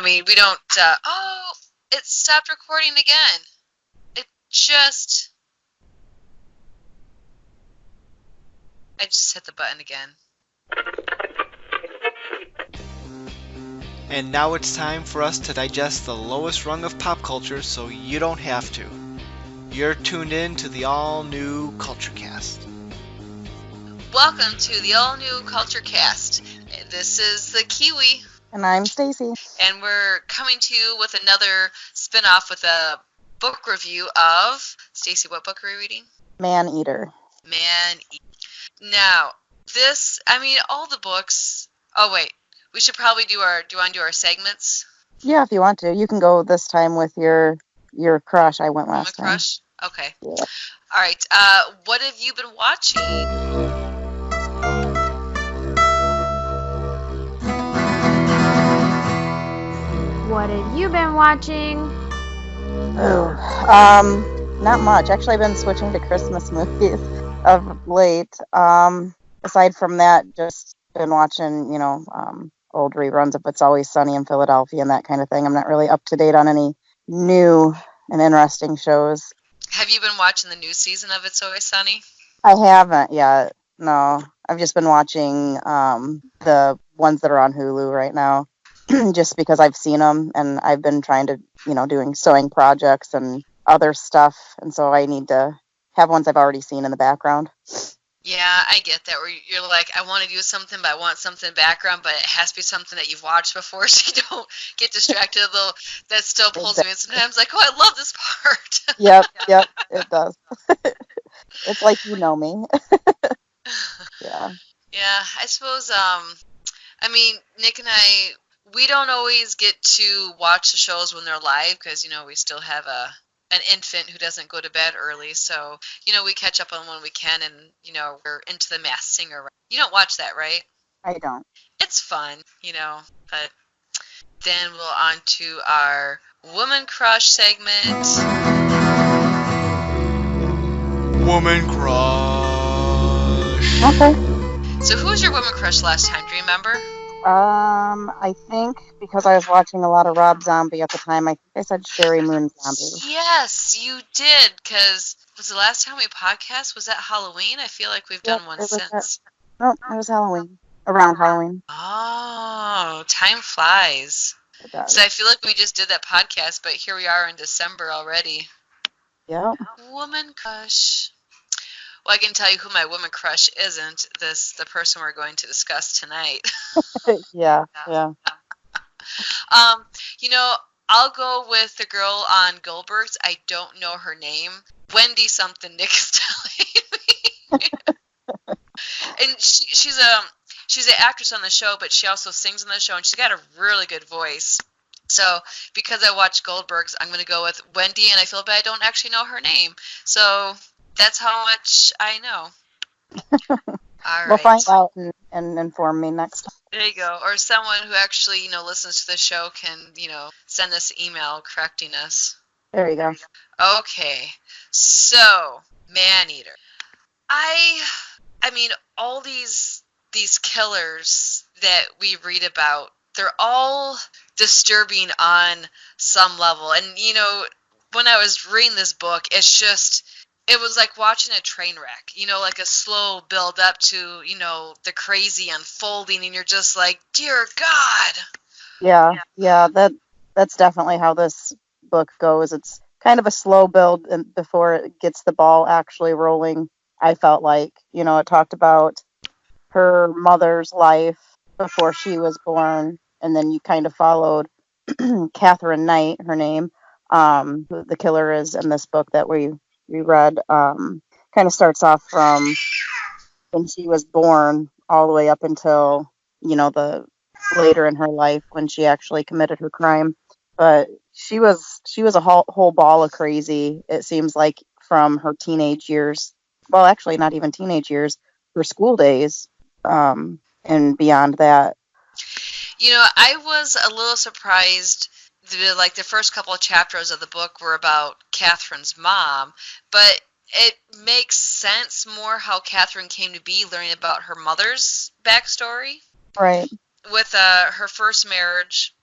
I mean, we don't, oh, it stopped recording again. I just hit the button again. And now it's time for us to digest the lowest rung of pop culture so you don't have to. You're tuned in to the all-new CultureCast. Welcome to the all-new CultureCast. This is the Kiwi. And I'm Stacey. And we're coming to you with another spin-off with a book review of... Stacey, what book are we reading? Man-Eater. Man-Eater. Now, this, I mean, all the books... Oh, wait. We should probably do you want to do our segments? Yeah, if you want to. You can go this time with your crush. I went last time. Crush? Okay. Yeah. All right. What have you been watching? What have you been watching? Oh, not much. Actually, I've been switching to Christmas movies of late. Aside from that, just been watching, old reruns of It's Always Sunny in Philadelphia and that kind of thing. I'm not really up to date on any new and interesting shows. Have you been watching the new season of It's Always Sunny? I haven't yet. No, I've just been watching the ones that are on Hulu right now, just because I've seen them and I've been trying to, doing sewing projects and other stuff, and so I need to have ones I've already seen in the background. Yeah, I get that, where you're like, I want to do something, but I want something in background, but it has to be something that you've watched before, so you don't get distracted. Though that still pulls me in sometimes, like, oh, I love this part. Yep, it does. It's like you know me. Yeah. Yeah, I suppose, I mean, Nick and I, we don't always get to watch the shows when they're live, because, we still have an infant who doesn't go to bed early, so we catch up on when we can, and we're into the Masked Singer. You don't watch that, right? I don't. It's fun, but then we'll on to our Woman Crush segment. Woman Crush. Okay. So who was your Woman Crush last time? Do you remember? I think because I was watching a lot of Rob Zombie at the time, I think I said Sherry Moon Zombie. Yes, you did, because was the last time we podcast? Was that Halloween? I feel like we've done one since. No, it was Halloween. Around Halloween. Oh, time flies. It does. So I feel like we just did that podcast, but here we are in December already. Yep. Woman Crush. Well, I can tell you who my woman crush isn't. The person we're going to discuss tonight. Yeah. I'll go with the girl on Goldberg's. I don't know her name. Wendy something. Nick is telling me. And she's an actress on the show, but she also sings on the show, and she's got a really good voice. So because I watched Goldberg's, I'm going to go with Wendy, and I feel bad I don't actually know her name. So that's how much I know. All right. We'll find out and inform me next time. There you go. Or someone who actually, listens to the show can, send us an email correcting us. There you go. Okay. So, Man-Eater. I mean, all these killers that we read about, they're all disturbing on some level. And, when I was reading this book, it was like watching a train wreck, like a slow build up to, the crazy unfolding, and you're just like, dear God. Yeah, that's definitely how this book goes. It's kind of a slow build before it gets the ball actually rolling. I felt like, it talked about her mother's life before she was born, and then you kind of followed Catherine Knight, her name, who the killer is in this book that we read, kind of starts off from when she was born all the way up until, the later in her life when she actually committed her crime. But she was a whole ball of crazy, it seems like, from her teenage years. Well, actually, not even teenage years, her school days, and beyond that. I was a little surprised. The first couple of chapters of the book were about Catherine's mom, but it makes sense more how Catherine came to be, learning about her mother's backstory. Right. With her first marriage,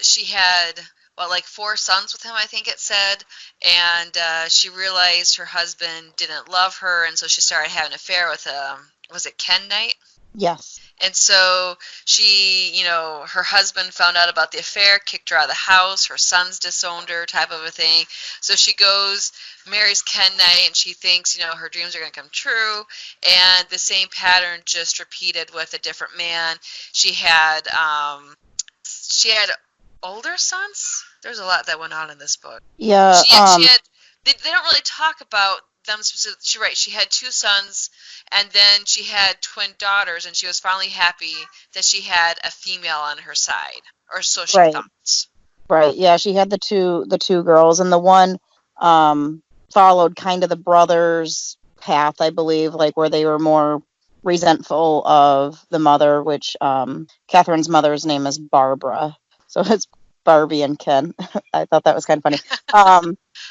She had, well, like 4 sons with him, I think it said, and she realized her husband didn't love her, and so she started having an affair with was it Ken Knight? Yes. And so she, her husband found out about the affair, kicked her out of the house, her sons disowned her, type of a thing. So she goes, marries Ken Knight, and she thinks, her dreams are going to come true. And the same pattern just repeated with a different man. She had older sons. There's a lot that went on in this book. Yeah. She had. They don't really talk about them specifically. She had 2 sons, and then she had twin daughters, and she was finally happy that she had a female on her side, or so she thought. Right. Yeah, she had the two girls, and the one followed kind of the brothers' path, I believe, like where they were more resentful of the mother, which Catherine's mother's name is Barbara, so it's Barbie and Ken. I thought that was kind of funny.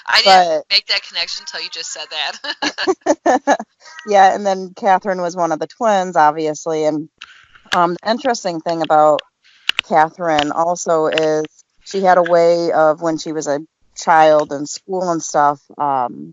I didn't make that connection until you just said that. Yeah, and then Catherine was one of the twins, obviously, and the interesting thing about Catherine also is she had a way of, when she was a child in school and stuff,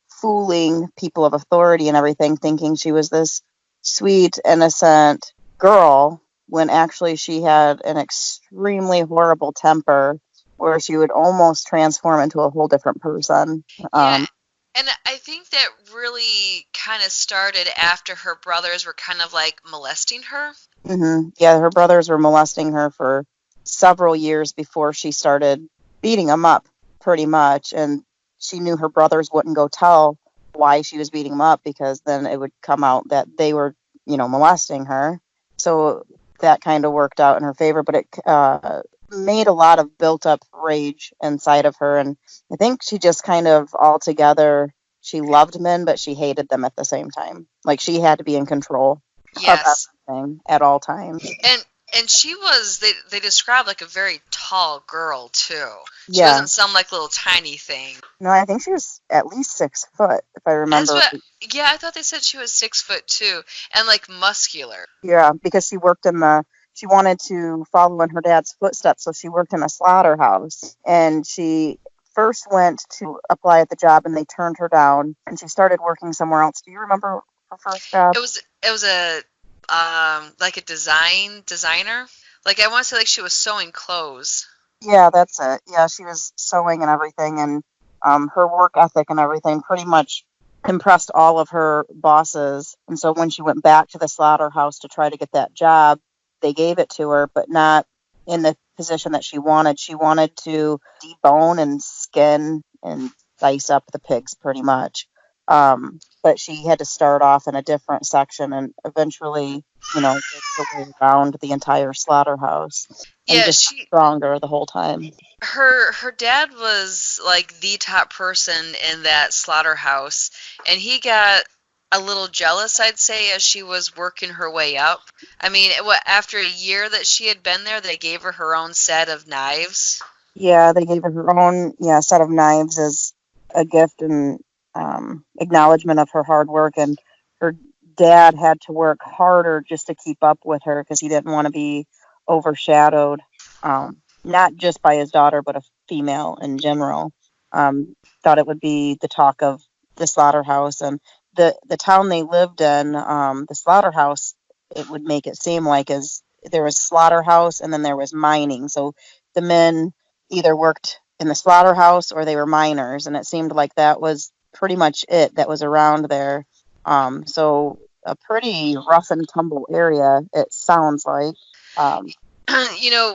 fooling people of authority and everything, thinking she was this sweet, innocent girl, when actually she had an extremely horrible temper where she would almost transform into a whole different person. Yeah. And I think that really kind of started after her brothers were kind of like molesting her. Mm-hmm. Yeah, her brothers were molesting her for several years before she started beating them up, pretty much. And she knew her brothers wouldn't go tell why she was beating them up, because then it would come out that they were, molesting her. So that kind of worked out in her favor, but it made a lot of built-up rage inside of her. And I think she just kind of altogether, she loved men, but she hated them at the same time. Like, she had to be in control of everything at all times. And she was, they described like a very tall girl, too. She wasn't some like little tiny thing. No, I think she was at least 6 foot, if I remember. Yeah, I thought they said she was 6 foot, too, and like muscular. Yeah, because she wanted to follow in her dad's footsteps, so she worked in a slaughterhouse. And she first went to apply at the job, and they turned her down, and she started working somewhere else. Do you remember her first job? It was a like a designer. Like, I want to say like she was sewing clothes. Yeah, that's it. Yeah, she was sewing and everything, and her work ethic and everything pretty much impressed all of her bosses. And so when she went back to the slaughterhouse to try to get that job, they gave it to her, but not in the position that she wanted. She wanted to debone and skin and dice up the pigs, pretty much. But she had to start off in a different section and eventually, work her way around the entire slaughterhouse. And just stronger the whole time. Her dad was like the top person in that slaughterhouse, and he got a little jealous, I'd say, as she was working her way up. I mean, after a year that she had been there, they gave her own set of knives. Yeah, they gave her own set of knives as a gift and acknowledgement of her hard work. And her dad had to work harder just to keep up with her because he didn't want to be overshadowed, not just by his daughter, but a female in general. Thought it would be the talk of the slaughterhouse. And the town they lived in, the slaughterhouse, it would make it seem like as there was slaughterhouse and then there was mining. So the men either worked in the slaughterhouse or they were miners, and it seemed like that was pretty much it that was around there. So a pretty rough and tumble area, it sounds like.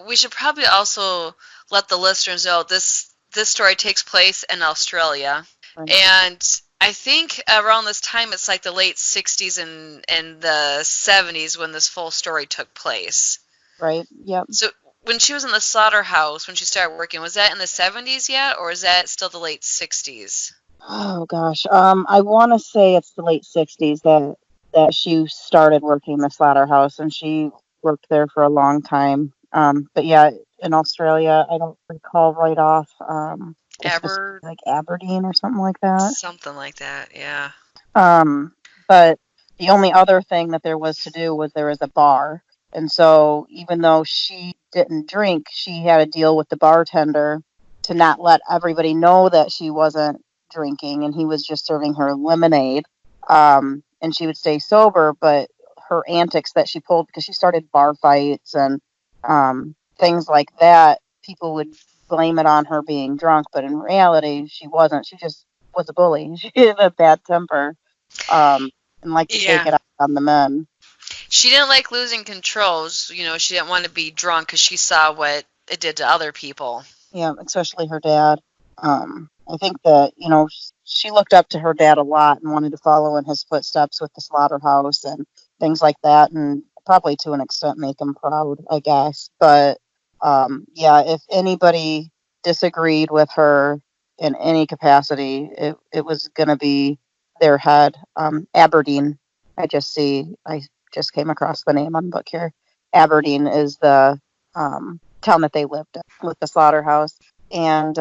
We should probably also let the listeners know this story takes place in Australia. Right. And I think around this time, it's like the late 60s and the 70s when this full story took place. Right, yep. So when she was in the slaughterhouse, when she started working, was that in the 70s yet, or is that still the late 60s? Oh, gosh. I want to say it's the late 60s that she started working in the slaughterhouse, and she worked there for a long time. But yeah, in Australia, I don't recall right off. Like Aberdeen or something like that. Something like that, yeah. But the only other thing that there was to do was there was a bar, And so even though she didn't drink, she had a deal with the bartender to not let everybody know that she wasn't drinking, and he was just serving her lemonade. And she would stay sober, but her antics that she pulled, because she started bar fights and things like that, people would blame it on her being drunk, but in reality, she wasn't. She just was a bully. She had a bad temper, and liked to take Yeah. it out on the men. She didn't like losing control. She didn't want to be drunk because she saw what it did to other people. Yeah, especially her dad. I think that, she looked up to her dad a lot and wanted to follow in his footsteps with the slaughterhouse and things like that, and probably to an extent make him proud, I guess. But yeah, if anybody disagreed with her in any capacity, it was going to be their head. Aberdeen, I just came across the name on the book here. Aberdeen is the town that they lived in with the slaughterhouse. And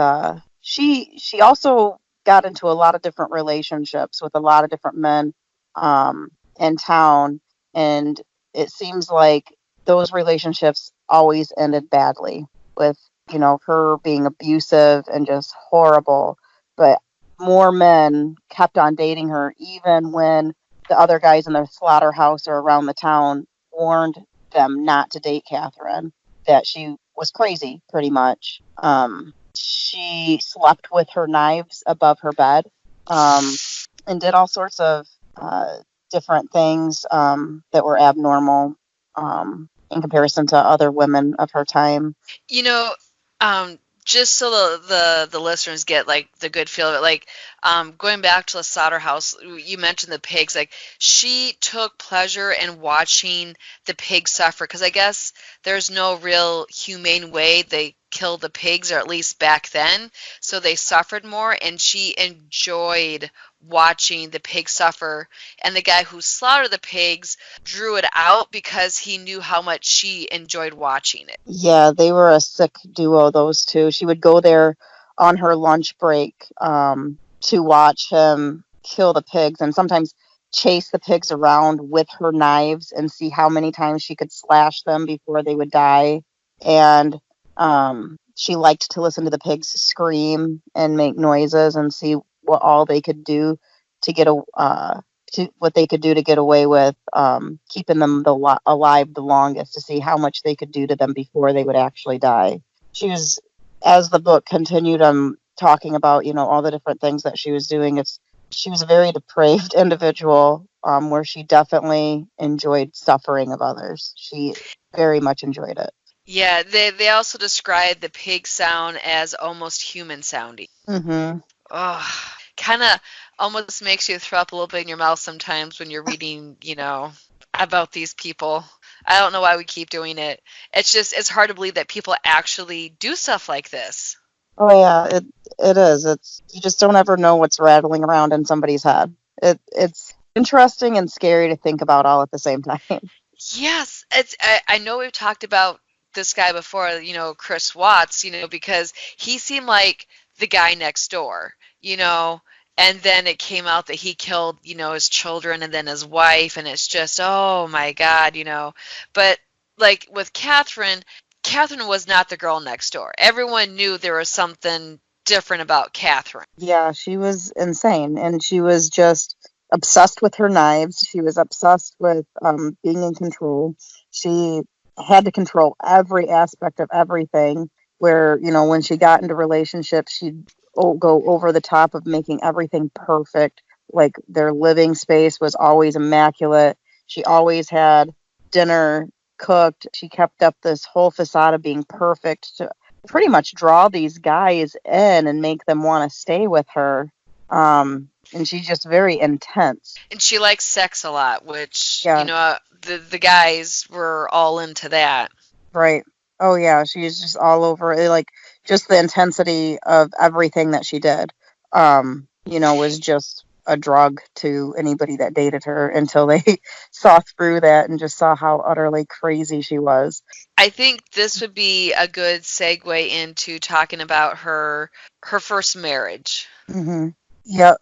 she also got into a lot of different relationships with a lot of different men in town, and it seems like those relationships always ended badly with her being abusive and just horrible. But more men kept on dating her, even when the other guys in the slaughterhouse or around the town warned them not to date Catherine, that she was crazy, pretty much. She slept with her knives above her bed, and did all sorts of different things that were abnormal in comparison to other women of her time. You know, just so the listeners get like the good feel of it, like going back to the slaughterhouse, you mentioned the pigs. Like she took pleasure in watching the pigs suffer, because I guess there's no real humane way they killed the pigs, or at least back then. So they suffered more, and she enjoyed watching the pigs suffer. And the guy who slaughtered the pigs drew it out because he knew how much she enjoyed watching it. Yeah, they were a sick duo, those two. She would go there on her lunch break to watch him kill the pigs, and sometimes chase the pigs around with her knives and see how many times she could slash them before they would die. And she liked to listen to the pigs scream and make noises and see what all they could do to get what they could do to get away with keeping them alive the longest, to see how much they could do to them before they would actually die. She was, as the book continued, talking about all the different things that she was doing. She was a very depraved individual, where she definitely enjoyed suffering of others. She very much enjoyed it. Yeah, they also describe the pig sound as almost human sounding. Mm-hmm. Oh, kind of almost makes you throw up a little bit in your mouth sometimes when you're reading, about these people. I don't know why we keep doing it. It's hard to believe that people actually do stuff like this. Oh yeah, it is. You just don't ever know what's rattling around in somebody's head. It's interesting and scary to think about all at the same time. Yes, I know we've talked about this guy before, Chris Watts, because he seemed like the guy next door, and then it came out that he killed, his children and then his wife, and it's just, oh my God, But like with Catherine was not the girl next door. Everyone knew there was something different about Catherine. Yeah, she was insane, and she was just obsessed with her knives. She was obsessed with being in control. She had to control every aspect of everything, where, when she got into relationships, she'd go over the top of making everything perfect. Like their living space was always immaculate. She always had dinner cooked. She kept up this whole facade of being perfect to pretty much draw these guys in and make them want to stay with her. And she's just very intense. And she likes sex a lot, which, Yeah. The guys were all into that. Right. Oh yeah, she's just all over it. Like, just the intensity of everything that she did, was just a drug to anybody that dated her, until they saw through that and just saw how utterly crazy she was. I think this would be a good segue into talking about her first marriage. Mm-hmm. Yeah.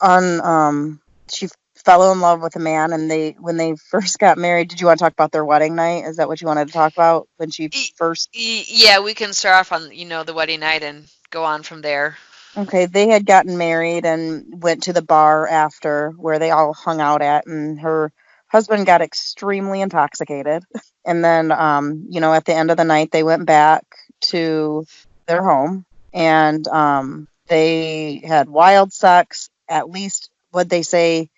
She fell in love with a man, and when they first got married, did you want to talk about their wedding night? Is that what you wanted to talk about when she first? Yeah, we can start off on, the wedding night and go on from there. Okay, they had gotten married and went to the bar after where they all hung out at, and her husband got extremely intoxicated. And then, at the end of the night, they went back to their home, and they had wild sex, at least, what'd they say?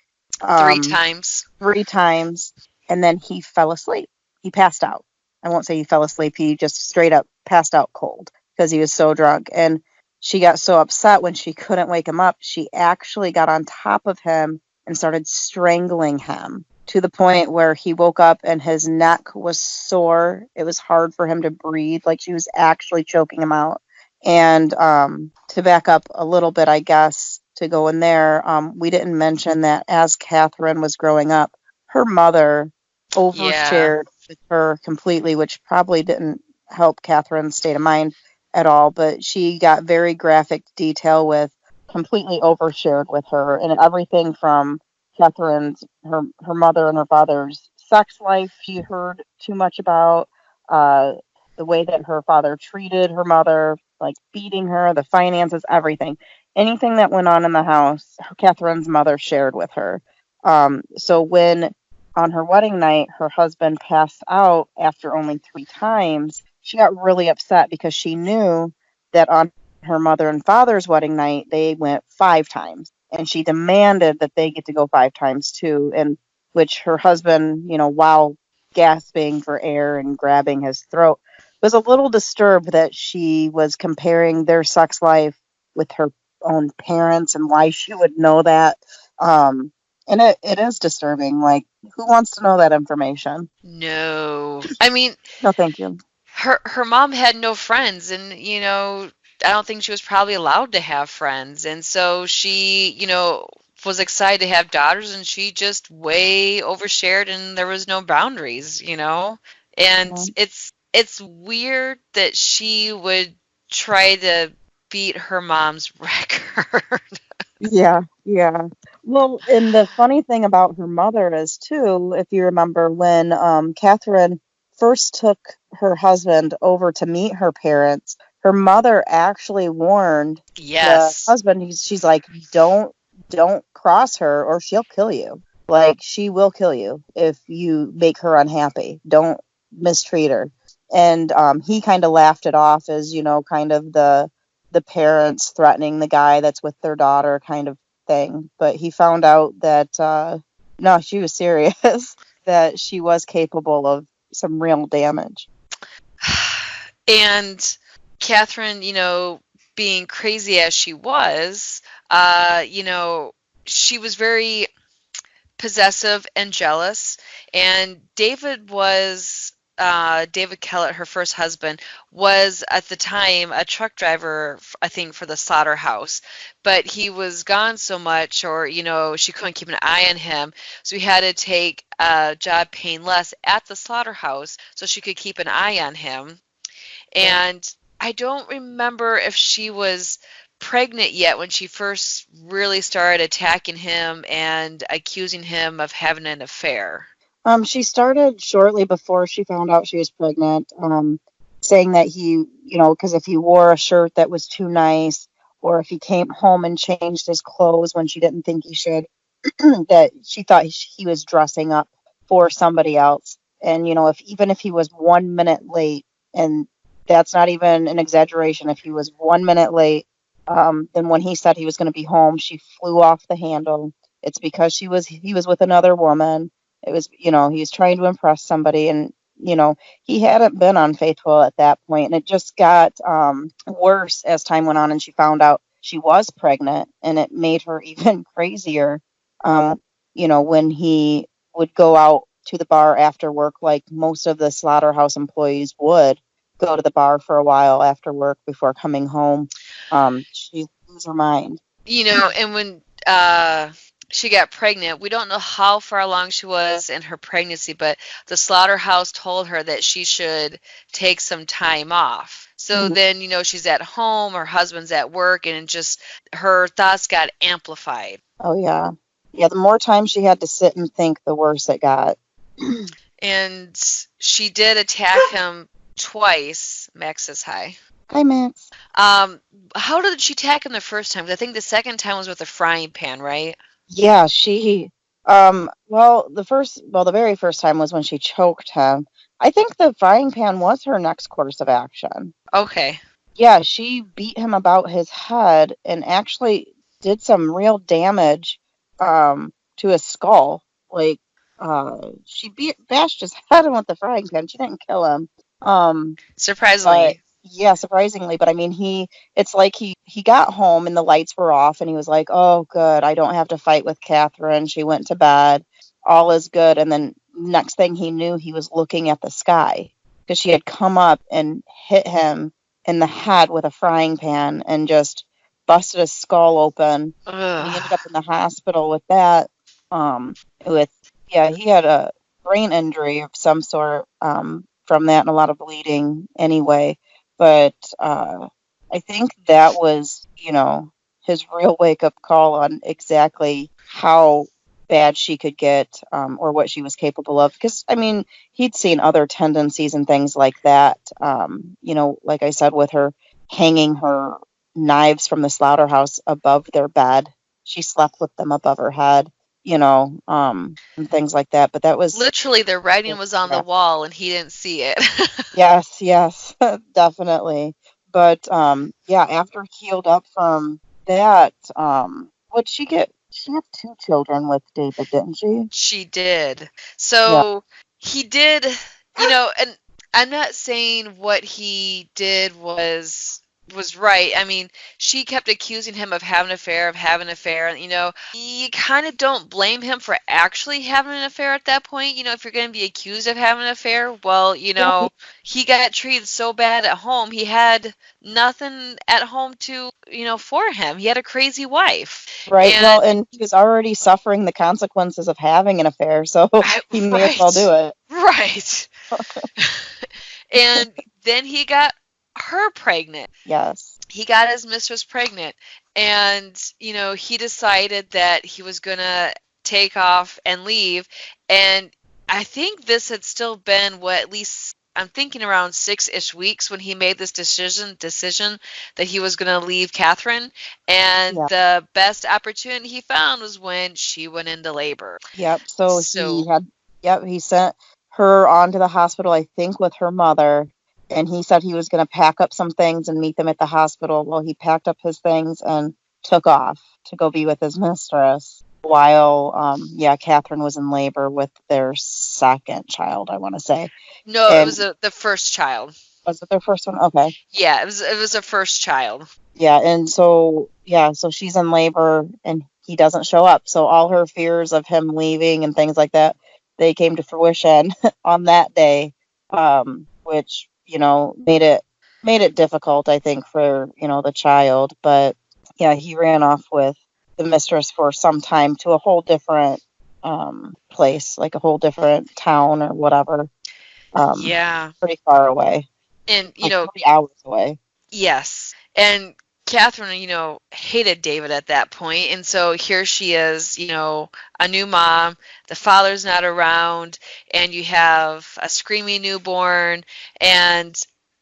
3 times. 3 times, and then he fell asleep. He passed out. I won't say he fell asleep. He just straight up passed out cold because he was so drunk. And she got so upset when she couldn't wake him up, she actually got on top of him and started strangling him to the point where he woke up and his neck was sore. It was hard for him to breathe. Like she was actually choking him out. And to back up a little bit, I guess, to go in there, we didn't mention that as Catherine was growing up, her mother overshared with her completely, which probably didn't help Catherine's state of mind at all. But she got very graphic detail with completely overshared with her, and everything from Catherine's, her mother and her father's sex life she heard too much about, the way that her father treated her mother, like beating her, the finances, everything. Anything that went on in the house, Catherine's mother shared with her. So when on her wedding night, her husband passed out after only 3 times, she got really upset because she knew that on her mother and father's wedding night, they went 5 times. And she demanded that they get to go 5 times too. And which her husband, while gasping for air and grabbing his throat, was a little disturbed that she was comparing their sex life with her own parents and why she would know that. And it is disturbing. Like, who wants to know that information? No. I mean, No, thank you. her mom had no friends, and I don't think she was probably allowed to have friends, and so she was excited to have daughters, and she just way overshared, and there was no boundaries, and it's weird that she would try to beat her mom's record. Yeah. Well, and the funny thing about her mother is too, if you remember when Catherine first took her husband over to meet her parents, her mother actually warned the husband. She's like, don't cross her or she'll kill you. Like, she will kill you if you make her unhappy. Don't mistreat her. And he kind of laughed it off as, kind of the parents threatening the guy that's with their daughter kind of thing. But he found out that, no, she was serious, that she was capable of some real damage. And Catherine, being crazy as she was, she was very possessive and jealous. And David Kellett, her first husband, was at the time a truck driver, I think, for the slaughterhouse. But he was gone so much, or, she couldn't keep an eye on him. So he had to take a job paying less at the slaughterhouse so she could keep an eye on him. And I don't remember if she was pregnant yet when she first really started attacking him and accusing him of having an affair. She started shortly before she found out she was pregnant, saying that he, because if he wore a shirt that was too nice, or if he came home and changed his clothes when she didn't think he should, that she thought he was dressing up for somebody else. And, even if he was 1 minute late, and that's not even an exaggeration, if he was 1 minute late, then when he said he was going to be home, she flew off the handle. It's because he was with another woman. It was, he was trying to impress somebody, and, he hadn't been unfaithful at that point. And it just got worse as time went on, and she found out she was pregnant, and it made her even crazier, when he would go out to the bar after work, like most of the slaughterhouse employees would go to the bar for a while after work before coming home. She'd lose her mind. And when she got pregnant, we don't know how far along she was in her pregnancy, but the slaughterhouse told her that she should take some time off. So then, she's at home, her husband's at work, and just her thoughts got amplified. Oh, yeah. Yeah, the more time she had to sit and think, the worse it got. And she did attack him twice. Max says hi. Hi, Max. How did she attack him the first time? 'Cause I think the second time was with a frying pan, right? Yeah, the very first time was when she choked him. I think the frying pan was her next course of action. Okay. Yeah, she beat him about his head and actually did some real damage to his skull. Like she bashed his head in with the frying pan. She didn't kill him. But Surprisingly. yeah, surprisingly, but I mean it's like he got home and the lights were off and he was like, "Oh, good. I don't have to fight with Catherine. She went to bed. All is good." And then next thing he knew, he was looking at the sky because she had come up and hit him in the head with a frying pan and just busted his skull open. And he ended up in the hospital with that. He had a brain injury of some sort from that and a lot of bleeding anyway. But I think that was, his real wake-up call on exactly how bad she could get or what she was capable of. Because, I mean, he'd seen other tendencies and things like that, like I said, with her hanging her knives from the slaughterhouse above their bed. She slept with them above her head, and things like that. But that was... Literally, the writing was on the wall and he didn't see it. Yes, definitely. But after he healed up from that, what'd she get? She had 2 children with David, didn't she? She did. So he did, and I'm not saying what he did was right. I mean, she kept accusing him of having an affair, and you kind of don't blame him for actually having an affair at that point. If you're going to be accused of having an affair, well, he got treated so bad at home. He had nothing at home to, for him. He had a crazy wife. Right. And he was already suffering the consequences of having an affair, so he may as well do it. Right. And then he got her pregnant. Yes. He got his mistress pregnant, and he decided that he was gonna take off and leave. And I think this had still been at least I'm thinking around 6-ish weeks when he made this decision that he was gonna leave Catherine. And the best opportunity he found was when she went into labor. Yep. So he sent her on to the hospital, I think, with her mother. And he said he was going to pack up some things and meet them at the hospital. Well, he packed up his things and took off to go be with his mistress while, Catherine was in labor with their second child, I want to say. No, it was the first child. Was it their first one? Okay. Yeah, it was a first child. Yeah, and so she's in labor and he doesn't show up. So all her fears of him leaving and things like that, they came to fruition on that day, which made it difficult, I think, for, the child. But yeah, he ran off with the mistress for some time to a whole different place, like a whole different town or whatever. Pretty far away. And, 3 hours away. Yes. And Catherine, hated David at that point. And so here she is, a new mom. The father's not around. And you have a screaming newborn. And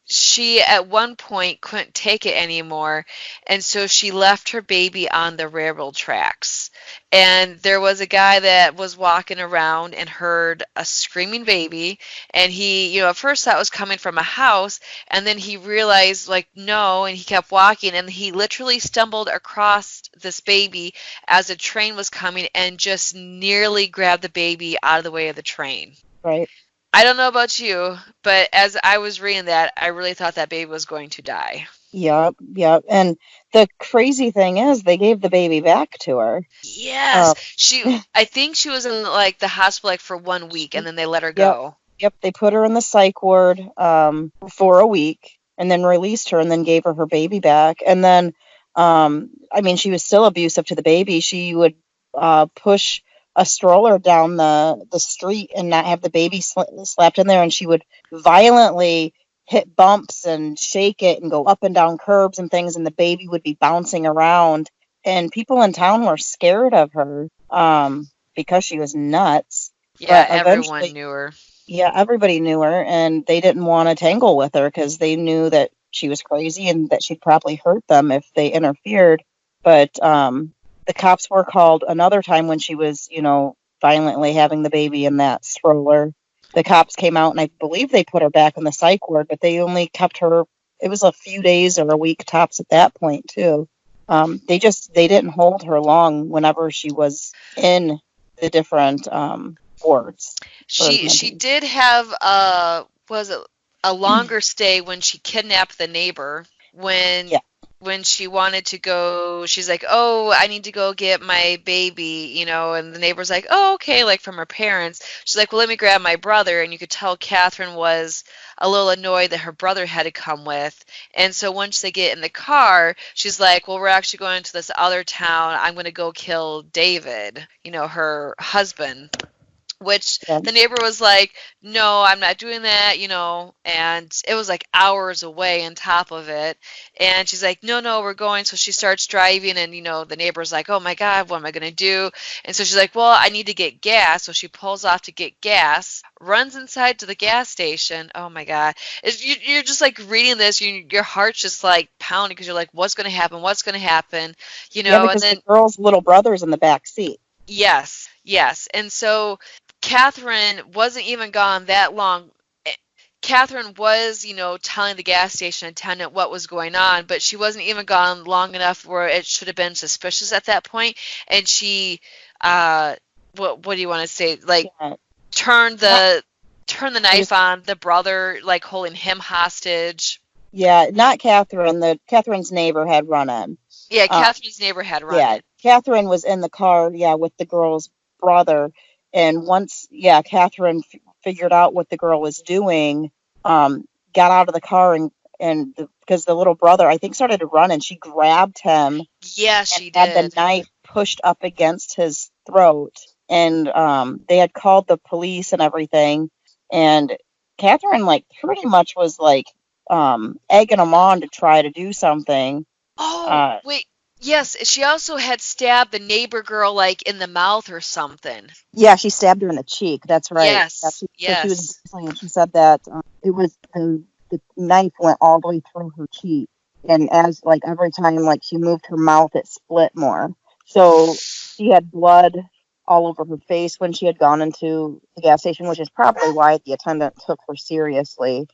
she, at one point, couldn't take it anymore. And so she left her baby on the railroad tracks. And there was a guy that was walking around and heard a screaming baby. And he, at first thought it was coming from a house. And then he realized, no, and he kept walking. And he literally stumbled across this baby as a train was coming and just nearly grabbed the baby out of the way of the train. Right. I don't know about you, but as I was reading that, I really thought that baby was going to die. Yep. And the crazy thing is they gave the baby back to her. Yes. I think she was in the hospital for 1 week and then they let her go. Yep. They put her in the psych ward for a week and then released her and then gave her baby back. And then, she was still abusive to the baby. She would push a stroller down the street and not have the baby slapped in there, and she would violently hit bumps and shake it and go up and down curbs and things, and the baby would be bouncing around and people in town were scared of her because she was nuts. Yeah, But everyone eventually, knew her. yeah, everybody knew her, and they didn't want to tangle with her because they knew that she was crazy and that she'd probably hurt them if they interfered. But the cops were called another time when she was, violently having the baby in that stroller. The cops came out, and I believe they put her back in the psych ward, but they only kept her. It was a few days or a week tops at that point too. They didn't hold her long whenever she was in the different wards. She did have was it a longer stay when she kidnapped the neighbor Yeah. when she wanted to go. She's like, oh, I need to go get my baby, and the neighbor's like, oh, okay, like from her parents. She's like, well, let me grab my brother. And you could tell Catherine was a little annoyed that her brother had to come with. And so once they get in the car, she's like, well, we're actually going to this other town. I'm going to go kill David, her husband. Which Yeah. the neighbor was like, no, I'm not doing that, and it was like hours away on top of it. And she's like, no, we're going. So she starts driving, and, the neighbor's like, oh my God, what am I going to do? And so she's like, well, I need to get gas. So she pulls off to get gas, runs inside to the gas station. Oh my God. You're just like reading this, your heart's just like pounding because you're like, what's going to happen? What's going to happen? Yeah, And because then, the girl's little brother's in the back seat. yes. And so Catherine wasn't even gone that long. Catherine was, telling the gas station attendant what was going on, but she wasn't even gone long enough where it should have been suspicious at that point. And she, what do you want to say? Like, Yeah. turned the knife on the brother, like holding him hostage. Yeah, not Catherine. Catherine's neighbor had run in. Yeah, Catherine's neighbor had run in. Catherine was in the car, with the girl's brother. And once, Catherine figured out what the girl was doing, got out of the car and because the little brother, I think, started to run, and she grabbed him. Yeah, she did. Had the knife pushed up against his throat. And they had called the police and everything. And Catherine, pretty much was, egging them on to try to do something. Oh, wait. Yes, she also had stabbed the neighbor girl, in the mouth or something. Yeah, she stabbed her in the cheek. That's right. Yes, yes. She said that it was the knife went all the way through her cheek, and as every time she moved her mouth, it split more. So she had blood all over her face when she had gone into the gas station, which is probably why the attendant took her seriously.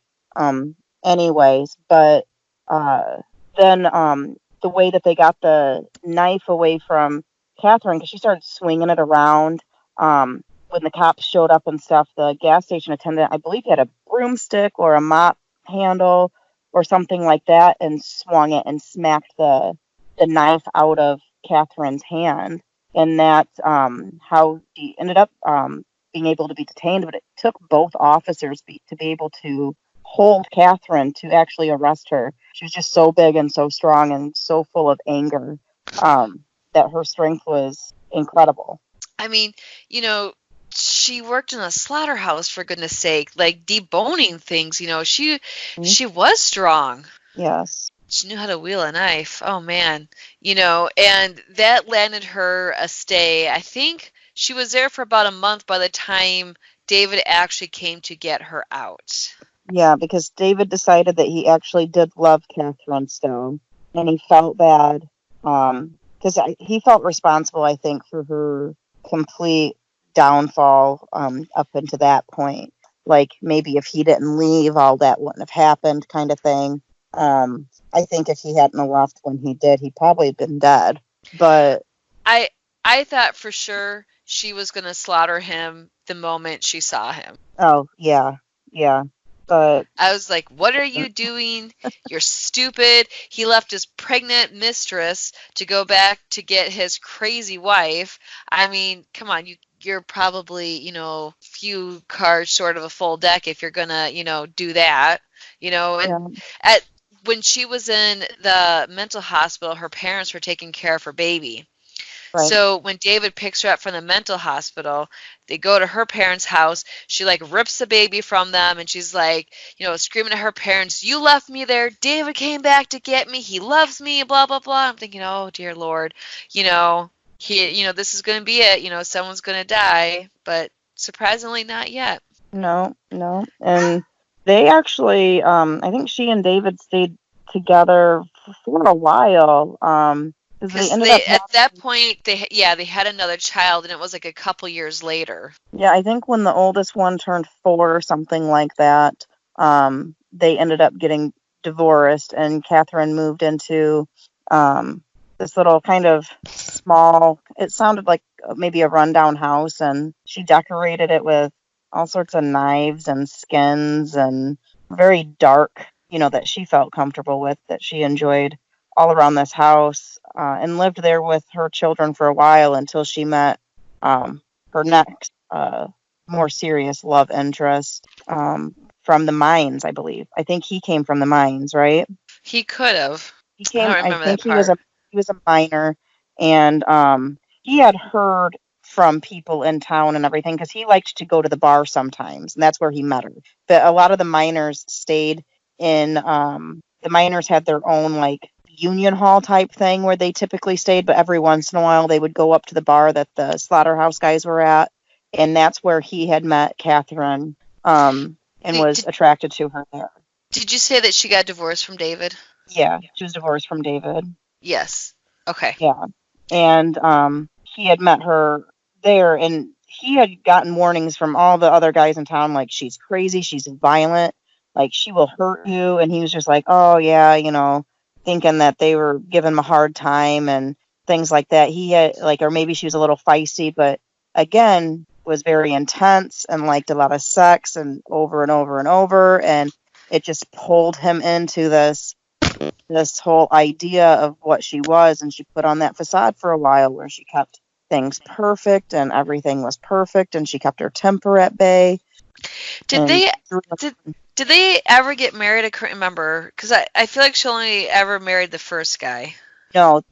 Anyways, but then the way that they got the knife away from Catherine, because she started swinging it around. When the cops showed up and stuff, the gas station attendant, I believe, had a broomstick or a mop handle or something like that, and swung it and smacked the knife out of Catherine's hand. And that's how she ended up being able to be detained. But it took both officers to be able to hold Catherine to actually arrest her. She was just so big and so strong and so full of anger that her strength was incredible. I mean, she worked in a slaughterhouse, for goodness sake, deboning things. She was strong. Yes. She knew how to wield a knife. Oh man, and that landed her a stay. I think she was there for about a month by the time David actually came to get her out. Yeah, because David decided that he actually did love Catherine Stone, and he felt bad because he felt responsible, I think, for her complete downfall up until that point. Maybe if he didn't leave, all that wouldn't have happened, kind of thing. I think if he hadn't left when he did, he'd probably been dead. But I thought for sure she was going to slaughter him the moment she saw him. Oh, yeah. But I was like, what are you doing? You're stupid. He left his pregnant mistress to go back to get his crazy wife. I mean, come on, you're probably, few cards short of a full deck if you're going to, do that. And when she was in the mental hospital, her parents were taking care of her baby. Right. So when David picks her up from the mental hospital, they go to her parents' house. She like rips the baby from them, and she's like, screaming at her parents, "You left me there. David came back to get me. He loves me." Blah blah blah. I'm thinking, oh dear Lord, this is going to be it. Someone's going to die, but surprisingly not yet. No. And they actually, I think she and David stayed together for a while. Because they Because ended up at that point, they had another child, and it was like a couple years later. Yeah, I think when the oldest one turned 4 or something like that, they ended up getting divorced, and Catherine moved into this little kind of small, it sounded like maybe a rundown house, and she decorated it with all sorts of knives and skins and very dark, that she felt comfortable with, that she enjoyed all around this house, and lived there with her children for a while until she met her next more serious love interest from the mines, I believe. I think he came from the mines, right? He could have. He I came. don't I remember think that he was a part. miner, and he had heard from people in town and everything because he liked to go to the bar sometimes, and that's where he met her. But a lot of the miners stayed in. The miners had their own like union hall type thing where they typically stayed, but every once in a while they would go up to the bar that the slaughterhouse guys were at, and that's where he had met Catherine, and was attracted to her there. Did you say that she got divorced from David? Yeah, she was divorced from David. Yes. Okay. Yeah. And he had met her there, and he had gotten warnings from all the other guys in town, like, she's crazy, she's violent, like, she will hurt you. And he was just like, oh, yeah, thinking that they were giving him a hard time and things like that. He had, like, or maybe she was a little feisty, but again, was very intense and liked a lot of sex and over and over and over. And it just pulled him into this whole idea of what she was, and she put on that facade for a while where she kept things perfect and everything was perfect, and she kept her temper at bay. Did they ever get married? I couldn't remember, because I feel like she only ever married the first guy. No,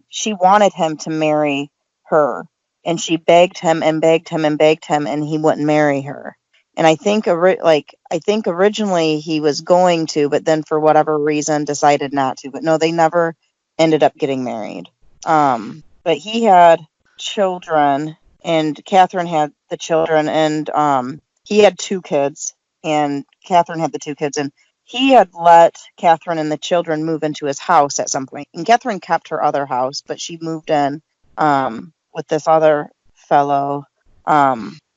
she wanted him to marry her, and she begged him and begged him and begged him, and he wouldn't marry her. And I think originally he was going to, but then for whatever reason decided not to. But no, they never ended up getting married. But he had children, and Catherine had the children, and he had 2 kids, and Catherine had the 2 kids, and he had let Catherine and the children move into his house at some point. And Catherine kept her other house, but she moved in with this other fellow.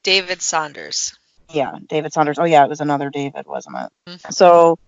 David Saunders. Yeah, David Saunders. Oh, yeah, it was another David, wasn't it? Mm-hmm. So,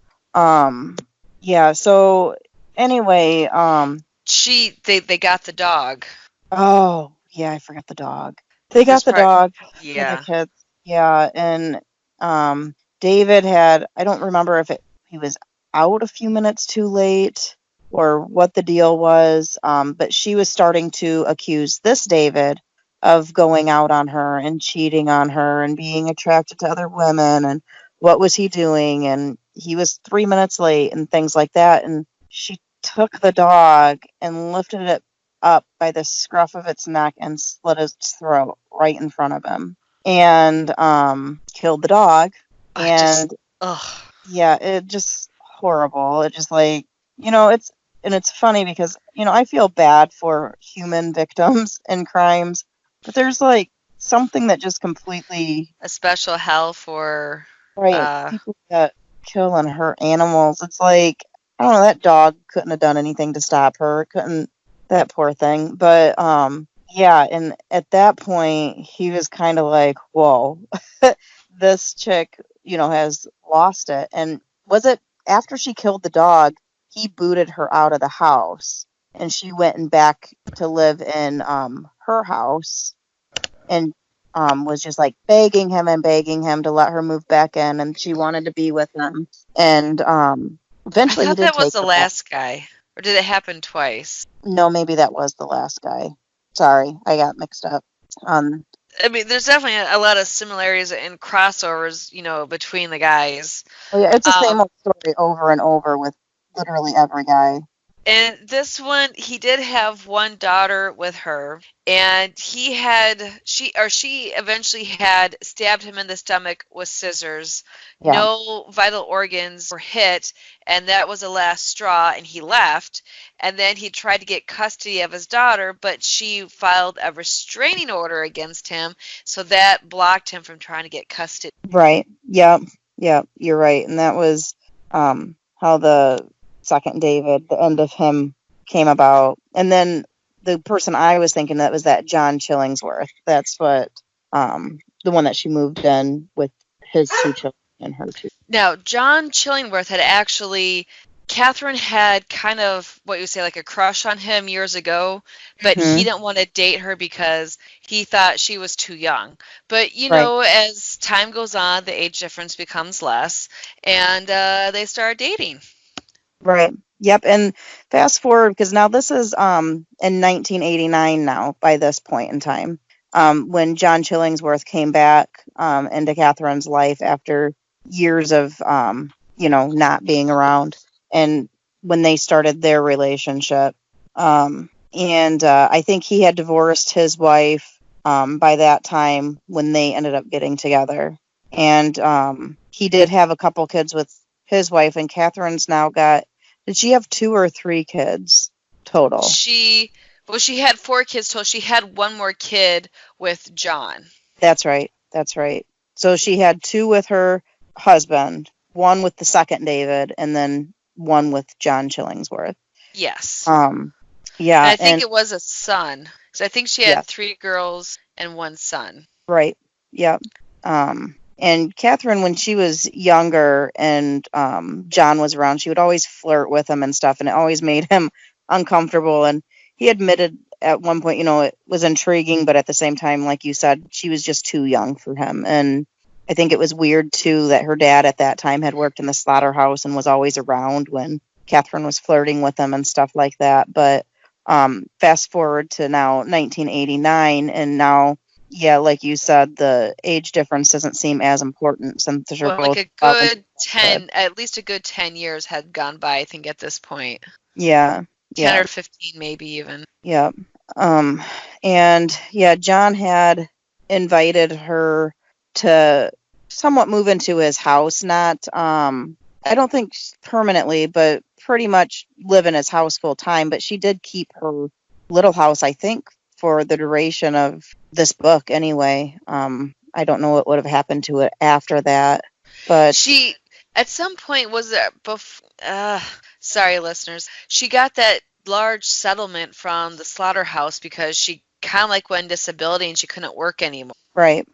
yeah, so anyway, they got the dog. Oh, yeah, I forgot the dog. They got the dog for the kids. Yeah, and David had, I don't remember if he was out a few minutes too late or what the deal was, but she was starting to accuse this David of going out on her and cheating on her and being attracted to other women, and what was he doing, and he was 3 minutes late and things like that. And she took the dog and lifted it up by the scruff of its neck and slit its throat right in front of him, and killed the dog. Yeah, it just horrible. It just like, it's funny because, I feel bad for human victims and crimes, but there's like something that just completely a special hell for people that kill and hurt animals. It's like, I don't know, that dog couldn't have done anything to stop her. That poor thing. But yeah, and at that point he was kind of like, whoa, this chick, has lost it. And was it after she killed the dog, he booted her out of the house, and she went and back to live in her house, and was just like begging him to let her move back in, and she wanted to be with him. And eventually I thought that was the last guy, or did it happen twice? No, maybe that was the last guy. Sorry, I got mixed up. I mean, there's definitely a lot of similarities and crossovers, between the guys. Oh, yeah, it's the same old story over and over with literally every guy. And this one, he did have one daughter with her, and she eventually had stabbed him in the stomach with scissors. Yeah. No vital organs were hit, and that was the last straw, and he left. And then he tried to get custody of his daughter, but she filed a restraining order against him, so that blocked him from trying to get custody. Right. Yep. Yep. You're right. And that was how the second David, the end of him came about. And then the person I was thinking that was that John Chillingsworth. That's what the one that she moved in with his two children and her two. Now, John Chillingworth had actually, Catherine had kind of what you would say like a crush on him years ago, but he didn't want to date her because he thought she was too young. But, you know, as time goes on, the age difference becomes less, and they start dating. Right. Yep. And fast forward, because now this is in 1989 now, by this point in time, when John Chillingsworth came back into Catherine's life after years of, not being around, and when they started their relationship. And I think he had divorced his wife by that time when they ended up getting together. And he did have a couple kids with his wife, and Catherine's now got, did she have 2 or 3 kids total? She had 4 kids total. She had one more kid with John. That's right. So she had 2 with her husband, 1 with the second David, and then 1 with John Chillingsworth. Yes. Yeah. And I think it was a son. So I think she had 3 girls and 1 son. Right. Yep. And Catherine, when she was younger and John was around, she would always flirt with him and stuff, and it always made him uncomfortable. And he admitted at one point, it was intriguing, but at the same time, like you said, she was just too young for him. And I think it was weird, too, that her dad at that time had worked in the slaughterhouse and was always around when Catherine was flirting with him and stuff like that. But fast forward to now 1989, and now, yeah, like you said, the age difference doesn't seem as important since they're both like a good 10, at least a good 10 years had gone by, I think, at this point. Yeah. 10 or 15, maybe even. Yeah. And yeah, John had invited her to somewhat move into his house, not, I don't think permanently, but pretty much live in his house full time. But she did keep her little house, I think, for the duration of this book anyway. I don't know what would have happened to it after that, but she, at some point, was it sorry, listeners, she got that large settlement from the slaughterhouse because she kind of like went on disability and she couldn't work anymore. Right.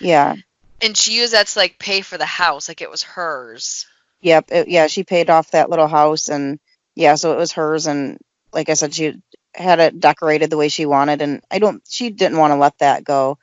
Yeah. And she used that to like pay for the house, like it was hers. Yep. She paid off that little house, and so it was hers. And like I said, she had it decorated the way she wanted, and she didn't want to let that go,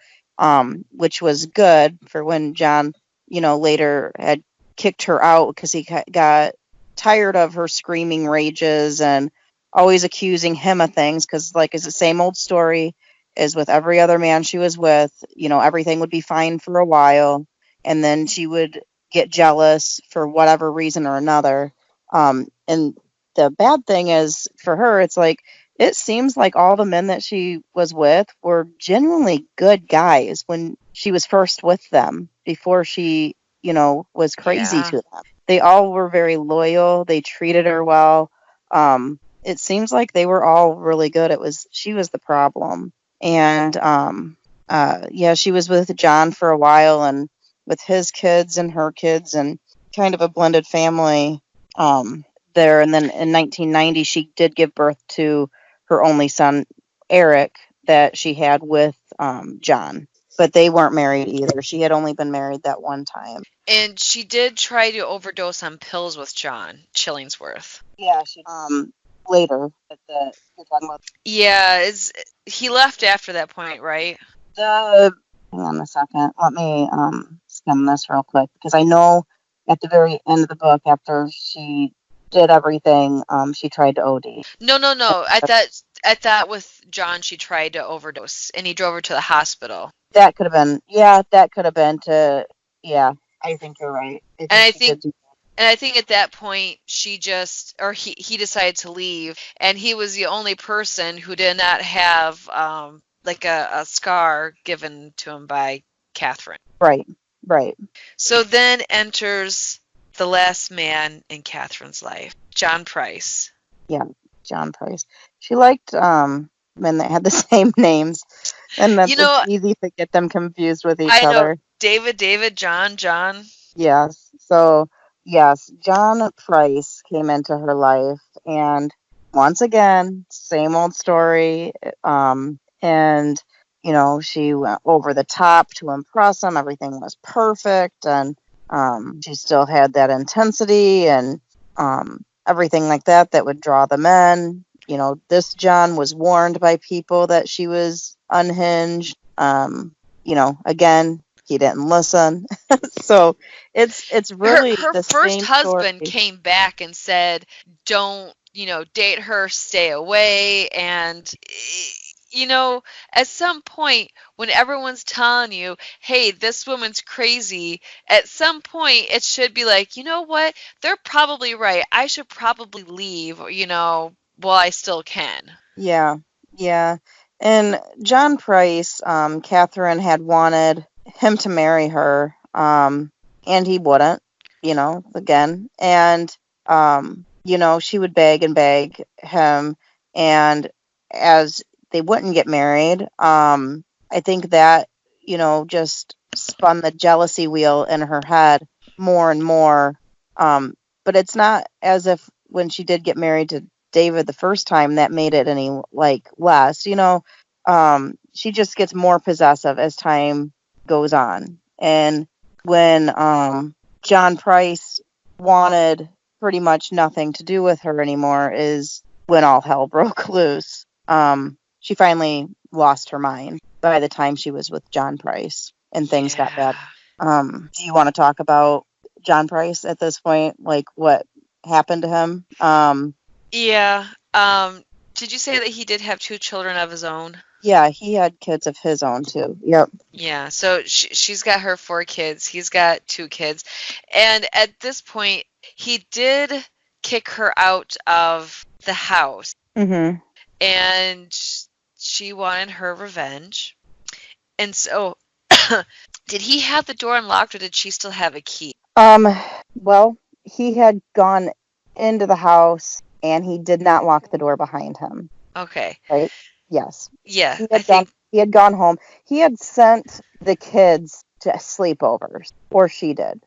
which was good for when John, later had kicked her out because he got tired of her screaming rages and always accusing him of things, because like it's the same old story as with every other man she was with. Everything would be fine for a while, and then she would get jealous for whatever reason or another. And the bad thing is for her, it's like, it seems like all the men that she was with were genuinely good guys when she was first with them, before she, was crazy to them. They all were very loyal. They treated her well. It seems like they were all really good. She was the problem. And, she was with John for a while, and with his kids and her kids, and kind of a blended family there. And then in 1990, she did give birth to her only son, Eric, that she had with John. But they weren't married either. She had only been married that one time. And she did try to overdose on pills with John Chillingsworth. Yeah, she later. You're talking about. Yeah, he left after that point, right? Hang on a second. Let me skim this real quick, because I know at the very end of the book, after she did everything, she tried to OD. No. At that with John, she tried to overdose, and he drove her to the hospital. That could have been. Yeah, that could have been to. Yeah, I think you're right. I think And I think at that point he decided to leave, and he was the only person who did not have like a scar given to him by Catherine. Right. Right. So then enters the last man in Catherine's life, John Price. Yeah, John Price. She liked men that had the same names, and that's it's easy to get them confused with each other. David, John. Yes. So, yes, John Price came into her life, and once again, same old story. And, she went over the top to impress him. Everything was perfect, and she still had that intensity and everything like that would draw them in. This John was warned by people that she was unhinged. Again, he didn't listen. So it's really her the first same husband story. came back and said, don't date her, stay away. And at some point when everyone's telling you, hey, this woman's crazy, at some point it should be like, you know what, they're probably right, I should probably leave, while I still can. Yeah. And John Price, Catherine had wanted him to marry her, and he wouldn't, again. And, she would beg and beg him. And as they wouldn't get married, I think that, just spun the jealousy wheel in her head more and more. But it's not as if when she did get married to David the first time that made it any less. She just gets more possessive as time goes on. And when John Price wanted pretty much nothing to do with her anymore is when all hell broke loose. She finally lost her mind by the time she was with John Price, and things got bad. Do you want to talk about John Price at this point, like what happened to him? Yeah. Did you say that he did have 2 children of his own? Yeah, he had kids of his own too. Yep. Yeah, so she's got her 4 kids. He's got 2 kids. And at this point, he did kick her out of the house. Mm-hmm. And she wanted her revenge. And so, did he have the door unlocked, or did she still have a key? Well, he had gone into the house, and he did not lock the door behind him. Okay. Right? Yes. Yeah, he had gone home. He had sent the kids to sleepovers, or she did.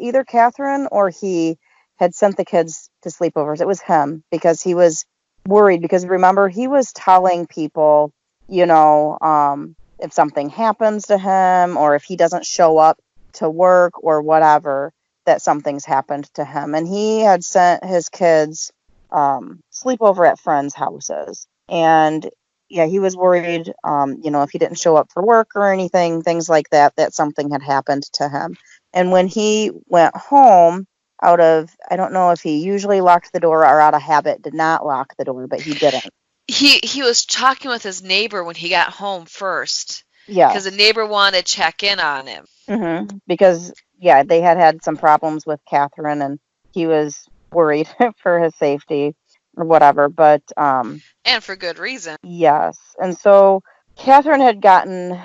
Either Catherine or he had sent the kids to sleepovers. It was him, because he was worried, because remember, he was telling people, if something happens to him, or if he doesn't show up to work or whatever, that something's happened to him. And he had sent his kids sleepover at friends' houses. And yeah, he was worried, if he didn't show up for work or anything, things like that, that something had happened to him. And when he went home, I don't know if he usually locked the door or out of habit did not lock the door, but he didn't. He was talking with his neighbor when he got home first. Yeah. Because the neighbor wanted to check in on him. Mm-hmm. Because, they had some problems with Catherine, and he was worried for his safety or whatever. But and for good reason. Yes. And so Catherine had gotten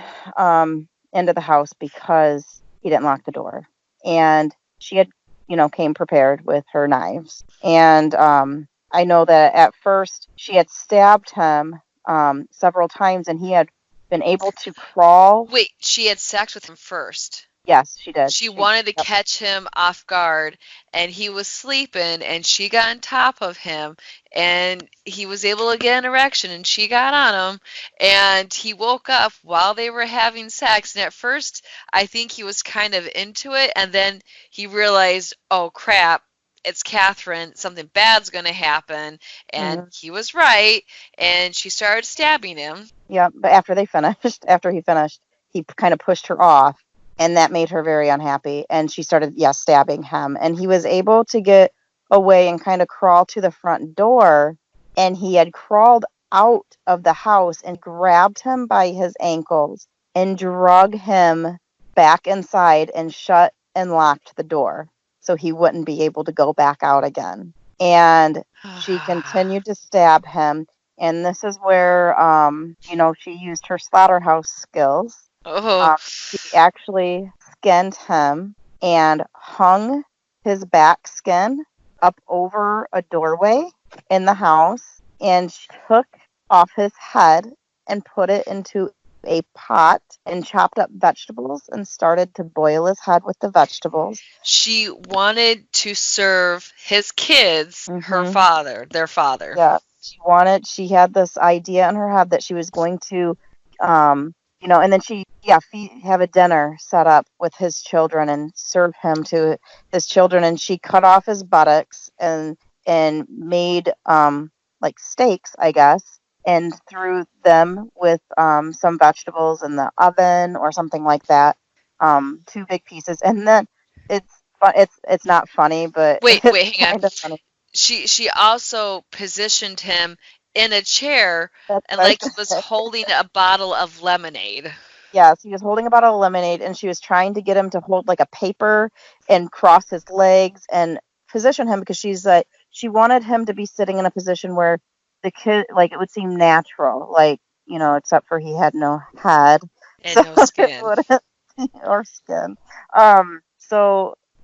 into the house because he didn't lock the door. And she had, came prepared with her knives. And I know that at first she had stabbed him several times, and he had been able to crawl. Wait, she had sex with him first? Yes, she did. She wanted to catch him off guard, and he was sleeping, and she got on top of him, and he was able to get an erection, and she got on him, and he woke up while they were having sex. And at first, I think he was kind of into it, and then he realized, oh crap, it's Catherine, something bad's going to happen, and he was right, and she started stabbing him. Yeah, but after he finished, he kind of pushed her off. And that made her very unhappy. And she started, stabbing him. And he was able to get away and kind of crawl to the front door. And he had crawled out of the house and grabbed him by his ankles and drug him back inside and shut and locked the door. so he wouldn't be able to go back out again. And she continued to stab him. And this is where, she used her slaughterhouse skills. Oh. She actually skinned him and hung his back skin up over a doorway in the house, and she took off his head and put it into a pot and chopped up vegetables and started to boil his head with the vegetables. She wanted to serve his kids, their father. Yeah, she had this idea in her head that she was going to, and then she, have a dinner set up with his children and serve him to his children. And she cut off his buttocks and made, like steaks, I guess, and threw them with some vegetables in the oven or something like that. 2 big pieces, and then it's not funny, but wait, it's hang kind on. of funny. She also positioned him in a chair That's and what I like he was holding a bottle of lemonade. Yeah, so he was holding a bottle of lemonade, and she was trying to get him to hold like a paper and cross his legs and position him, because she wanted him to be sitting in a position where the kid, like, it would seem natural, like, except for he had no head. And So no it skin. wouldn't, or skin.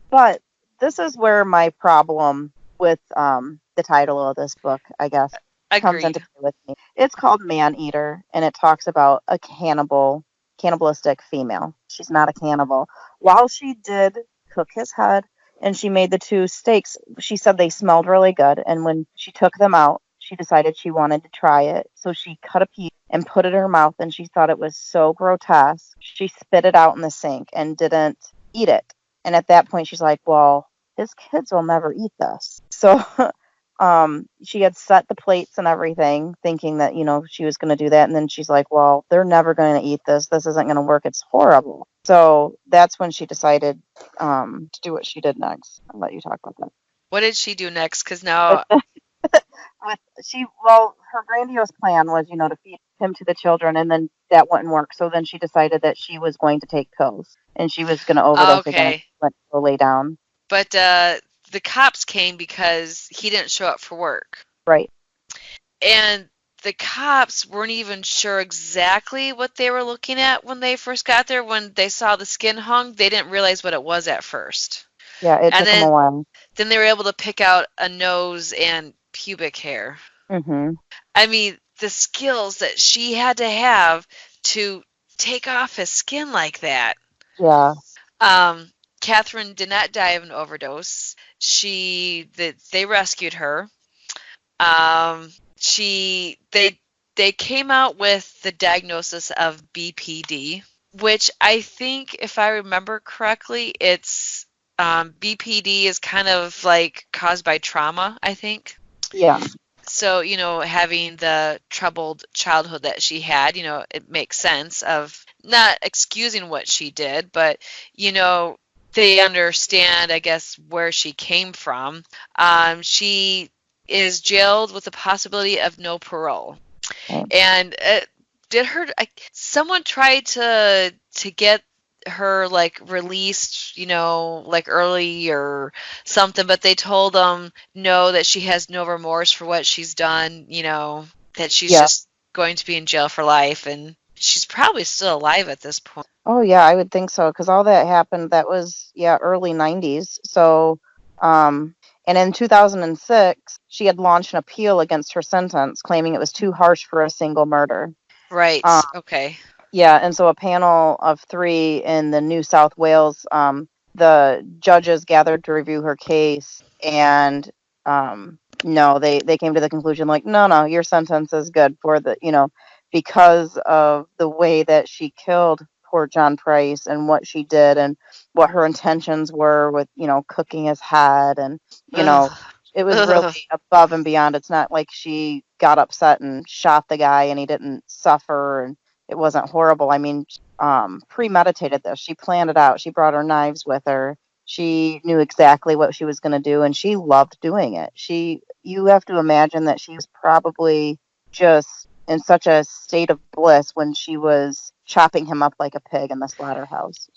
But this is where my problem with the title of this book, I guess, comes Agreed. into play with me. It's called Man Eater, and it talks about a cannibalistic female. She's not a cannibal. While she did cook his head and she made the 2 steaks, she said they smelled really good. And when she took them out, she decided she wanted to try it. So she cut a piece and put it in her mouth, and she thought it was so grotesque. She spit it out in the sink and didn't eat it. And at that point, she's like, well, his kids will never eat this. So she had set the plates and everything, thinking that, she was going to do that. And then she's like, well, they're never going to eat this. This isn't going to work. It's horrible. So that's when she decided to do what she did next. I'll let you talk about that. What did she do next? Because now... her grandiose plan was, to feed him to the children, and then that wouldn't work. So then she decided that she was going to take pills, and she was going to overdose again and went to lay down. But the cops came because he didn't show up for work. Right. And the cops weren't even sure exactly what they were looking at when they first got there. When they saw the skin hung, they didn't realize what it was at first. Yeah, it took them a while. Then they were able to pick out a nose and pubic hair. Mm-hmm. I mean, the skills that she had to have to take off his skin like that. Yeah. Catherine did not die of an overdose. They rescued her. They came out with the diagnosis of BPD, which I think, if I remember correctly, it's BPD is kind of like caused by trauma, I think. Yeah. So, having the troubled childhood that she had, it makes sense of not excusing what she did, but, they understand, I guess, where she came from. She is jailed with the possibility of no parole. Okay. And someone tried to get her like released, like early or something, but they told them no, that she has no remorse for what she's done, that she's just going to be in jail for life, and she's probably still alive at this point. Oh yeah, I would think so, because all that happened, that was early 90s. So and in 2006 she had launched an appeal against her sentence, claiming it was too harsh for a single murder. Right. Okay. Yeah, and so a panel of 3 in the New South Wales, the judges gathered to review her case, and no, they came to the conclusion, like, no, your sentence is good for because of the way that she killed poor John Price and what she did and what her intentions were with, cooking his head, and, it was really above and beyond. It's not like she got upset and shot the guy and he didn't suffer and it wasn't horrible. I mean, premeditated this. She planned it out. She brought her knives with her. She knew exactly what she was going to do, and she loved doing it. You have to imagine that she was probably just in such a state of bliss when she was chopping him up like a pig in the slaughterhouse.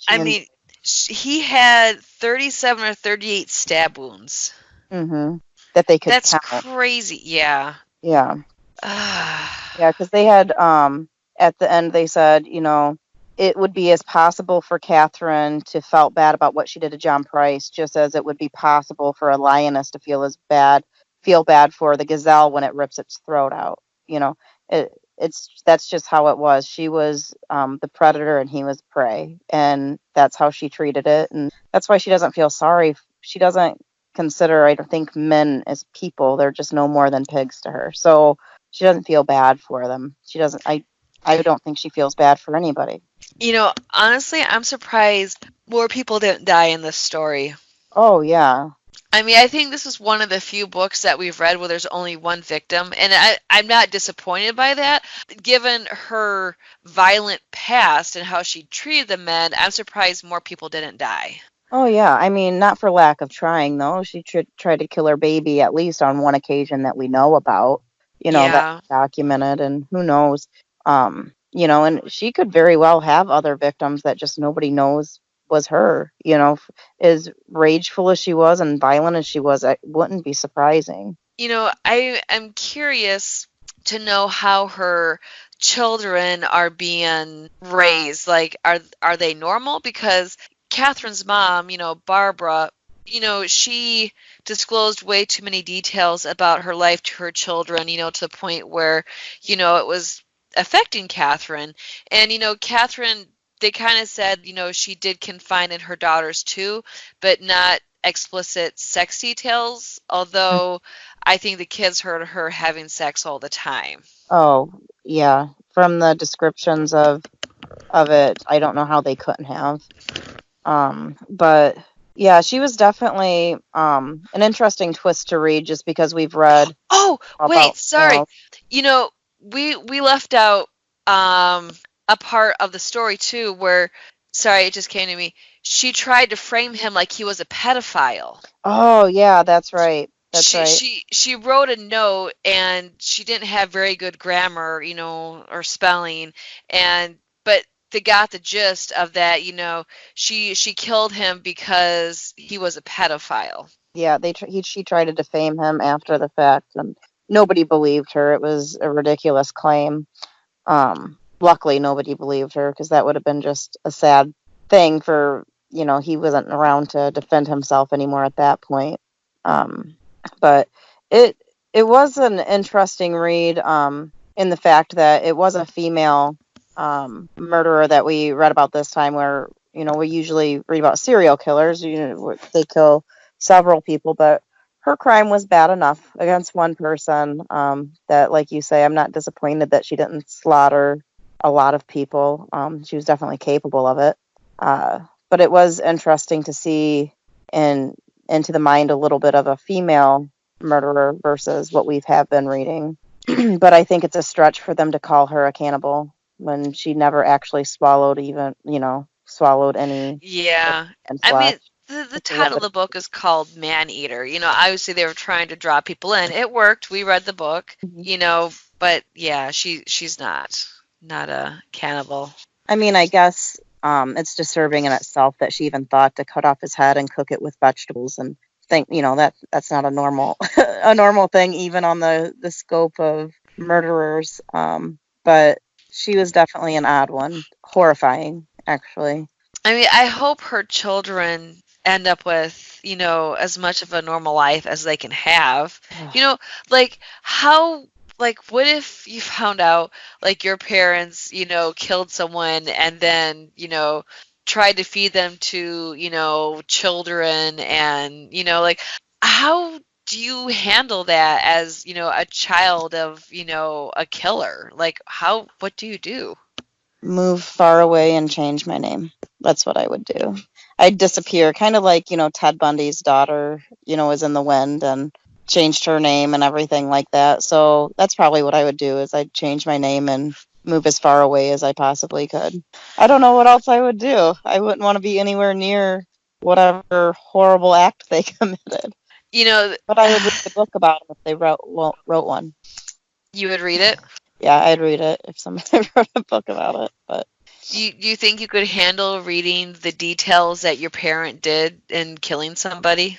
he had 37 or 38 stab wounds. That they could That's count. crazy. Yeah. Yeah. Yeah, because they had, at the end, they said, it would be as possible for Catherine to felt bad about what she did to John Price, just as it would be possible for a lioness to feel bad for the gazelle when it rips its throat out. That's just how it was. She was the predator and he was prey, and that's how she treated it, and that's why she doesn't feel sorry. She doesn't consider, I don't think, men as people. They're just no more than pigs to her. So she doesn't feel bad for them. She doesn't. I don't think she feels bad for anybody. Honestly, I'm surprised more people didn't die in this story. Oh, yeah. I mean, I think this is one of the few books that we've read where there's only one victim, and I'm not disappointed by that. Given her violent past and how she treated the men, I'm surprised more people didn't die. Oh, yeah. I mean, not for lack of trying, though. She tried to kill her baby at least on one occasion that we know about, Yeah. that's documented, and who knows. And she could very well have other victims that just nobody knows was her. As rageful as she was and violent as she was, it wouldn't be surprising. I am curious to know how her children are being raised. Like, are they normal? Because Catherine's mom, Barbara, she disclosed way too many details about her life to her children, to the point where, it was affecting Catherine. And, Catherine, they kind of said, she did confide in her daughters too, but not explicit sex details, although I think the kids heard her having sex all the time. Oh, yeah. From the descriptions of it, I don't know how they couldn't have. But yeah, she was definitely an interesting twist to read, just because we've read. Oh, wait, sorry. We left out a part of the story too where, sorry, it just came to me. She tried to frame him like he was a pedophile. Oh, yeah, that's right. That's right. She wrote a note, and she didn't have very good grammar, or spelling, but they got the gist of that. She killed him because he was a pedophile. Yeah, she tried to defame him after the fact, and nobody believed her. It was a ridiculous claim. Luckily, nobody believed her, because that would have been just a sad thing for, he wasn't around to defend himself anymore at that point. But it was an interesting read, in the fact that it was a female murderer that we read about this time, where, we usually read about serial killers. They kill several people, but her crime was bad enough against one person, that, like you say, I'm not disappointed that she didn't slaughter a lot of people. She was definitely capable of it. But it was interesting to see into the mind a little bit of a female murderer versus what we have been reading. But I think it's a stretch for them to call her a cannibal when she never actually swallowed any. Yeah. I mean, the title of the book is called Man-Eater. Obviously they were trying to draw people in. It worked. We read the book, but yeah, she's not a cannibal. I mean, I guess it's disturbing in itself that she even thought to cut off his head and cook it with vegetables, and think, that's not a normal thing, even on the scope of murderers. But she was definitely an odd one. Horrifying, actually. I mean, I hope her children end up with, as much of a normal life as they can have. What if you found out, your parents, killed someone and then, tried to feed them to, children, and, how do you handle that as, a child of, a killer? What do you do? Move far away and change my name. That's what I would do. I'd disappear, kind of like, Ted Bundy's daughter, was in the wind and changed her name and everything like that. So that's probably what I would do, is I'd change my name and move as far away as I possibly could. I don't know what else I would do. I wouldn't want to be anywhere near whatever horrible act they committed. But I would read the book about them if they wrote one. You would read it? Yeah, I'd read it if somebody wrote a book about it. But Do you think you could handle reading the details that your parent did in killing somebody?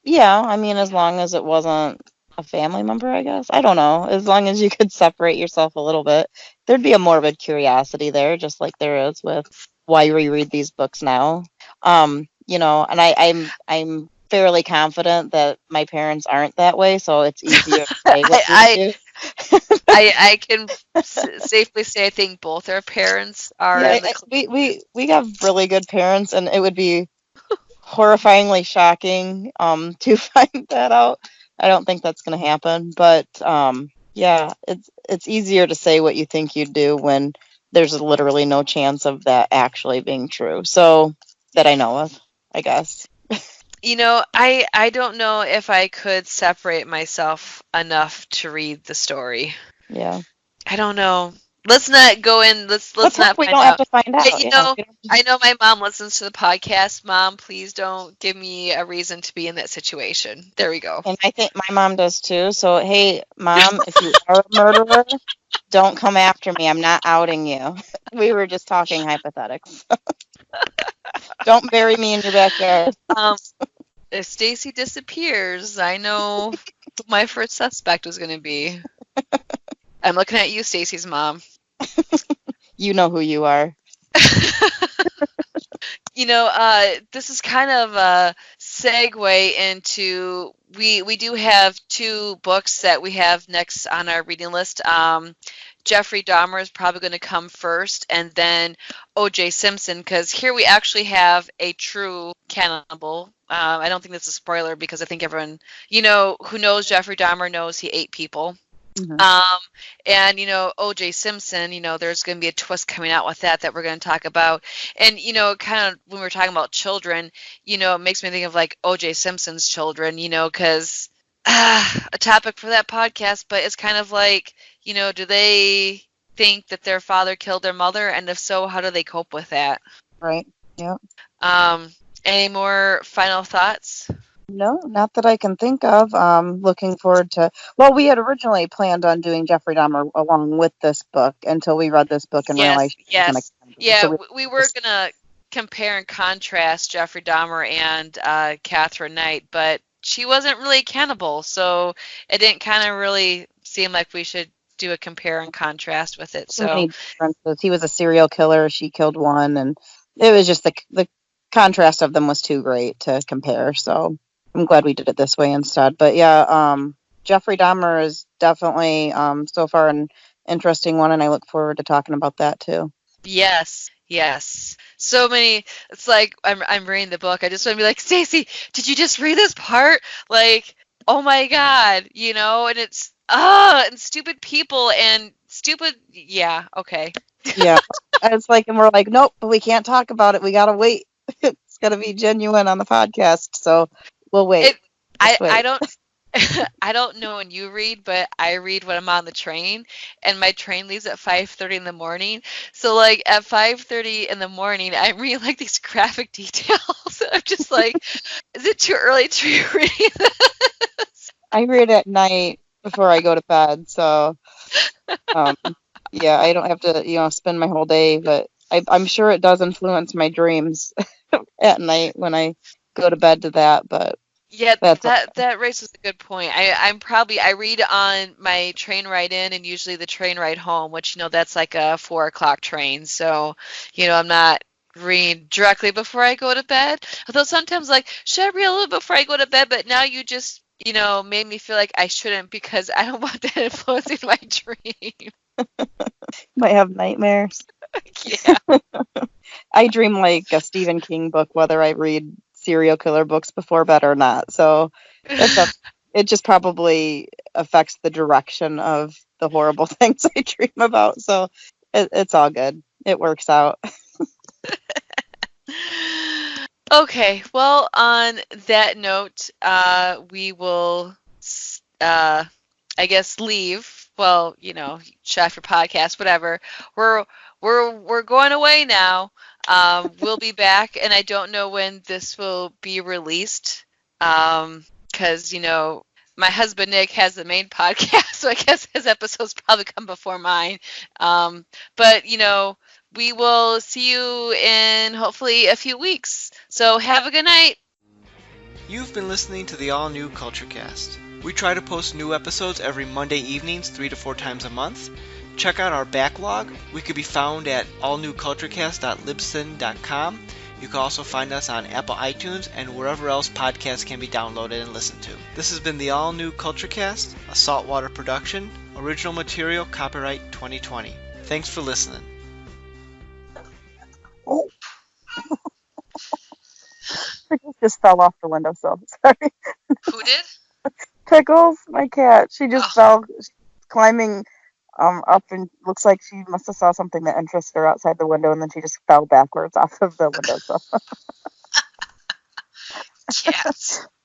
Yeah, I mean, as long as it wasn't a family member, I guess. I don't know. As long as you could separate yourself a little bit, there'd be a morbid curiosity there, just like there is with why we read these books now. And I'm fairly confident that my parents aren't that way, so it's easier to say what you I do. I can safely say I think both our parents are Yeah, in the. we have really good parents, and it would be horrifyingly shocking to find that out. I don't think that's going to happen, but yeah, it's easier to say what you think you'd do when there's literally no chance of that actually being true. So that I know of, I guess. I don't know if I could separate myself enough to read the story. Yeah. I don't know. Let's not go in. Let's Let's not hope we find don't have out. to find Yeah, out. Yeah. I know my mom listens to the podcast. Mom, please don't give me a reason to be in that situation. There we go. And I think my mom does too. So hey, Mom, if you are a murderer, don't come after me. I'm not outing you. We were just talking hypothetics. Don't bury me in your backyard. If Stacey disappears, I know who my first suspect is going to be. I'm looking at you, Stacey's mom. You know who you are. This is kind of a segue into we do have two books that we have next on our reading list. Jeffrey Dahmer is probably going to come first, and then O.J. Simpson, because here we actually have a true cannibal. I don't think that's a spoiler because I think everyone, who knows Jeffrey Dahmer knows he ate people. Mm-hmm. And O.J. Simpson, there's going to be a twist coming out with that we're going to talk about. And kind of when we're talking about children, it makes me think of like O.J. Simpson's children, because a topic for that podcast, but it's kind of like, do they think that their father killed their mother, and if so, how do they cope with that? Right. Yeah. Any more final thoughts? No, not that I can think of. Looking forward to. Well, we had originally planned on doing Jeffrey Dahmer along with this book until we read this book and realized. Yes. Yeah, So we were gonna compare and contrast Jeffrey Dahmer and Catherine Knight, but she wasn't really a cannibal, so it didn't kind of really seem like we should do a compare and contrast with it. Too So many differences. He was a serial killer. She killed one, and it was just the contrast of them was too great to compare. So I'm glad we did it this way instead. But yeah, Jeffrey Dahmer is definitely so far an interesting one, and I look forward to talking about that too. Yes. So many. It's like I'm reading the book. I just want to be like, Stacey, did you just read this part? Like, oh my God, and it's and stupid people and stupid. Yeah. Okay. Yeah, it's like, and we're like, nope, but we can't talk about it. We gotta wait. It's gotta be genuine on the podcast, so we'll wait. I don't. I don't know when you read, but I read when I'm on the train, and my train leaves at 5:30 in the morning. So, like, at 5:30 in the morning, I'm reading, like, these graphic details. I'm just like, is it too early to be reading this? I read at night before I go to bed, so yeah, I don't have to, spend my whole day, but I'm sure it does influence my dreams at night when I go to bed to that, but yeah, that raises a good point. I read on my train ride in and usually the train ride home, which that's like a 4:00 train. So, I'm not reading directly before I go to bed. Although sometimes like, should I read a little before I go to bed? But now you just made me feel like I shouldn't because I don't want that influencing my dream. Might have nightmares. Yeah. I dream like a Stephen King book, whether I read serial killer books before bed or not. So it just probably affects the direction of the horrible things I dream about. So it's all good. It works out. Okay. Well, on that note, we will, I guess, leave. Well, shut your podcast, whatever. We're going away now. We'll be back, and I don't know when this will be released, because my husband Nick has the main podcast, so I guess his episodes probably come before mine. But we will see you in hopefully a few weeks. So have a good night. You've been listening to the all-new CultureCast. We try to post new episodes every Monday evenings 3 to 4 times a month. Check out our backlog. We can be found at allnewculturecast.libsyn.com. You can also find us on Apple iTunes and wherever else podcasts can be downloaded and listened to. This has been the all-new CultureCast, a Saltwater production. Original material copyright 2020. Thanks for listening. Oh. Pickles just fell off the windowsill. Sorry. Who did? Pickles, my cat. She just Oh. fell climbing up, and looks like she must have saw something that interested her outside the window, and then she just fell backwards off of the windowsill. Cats.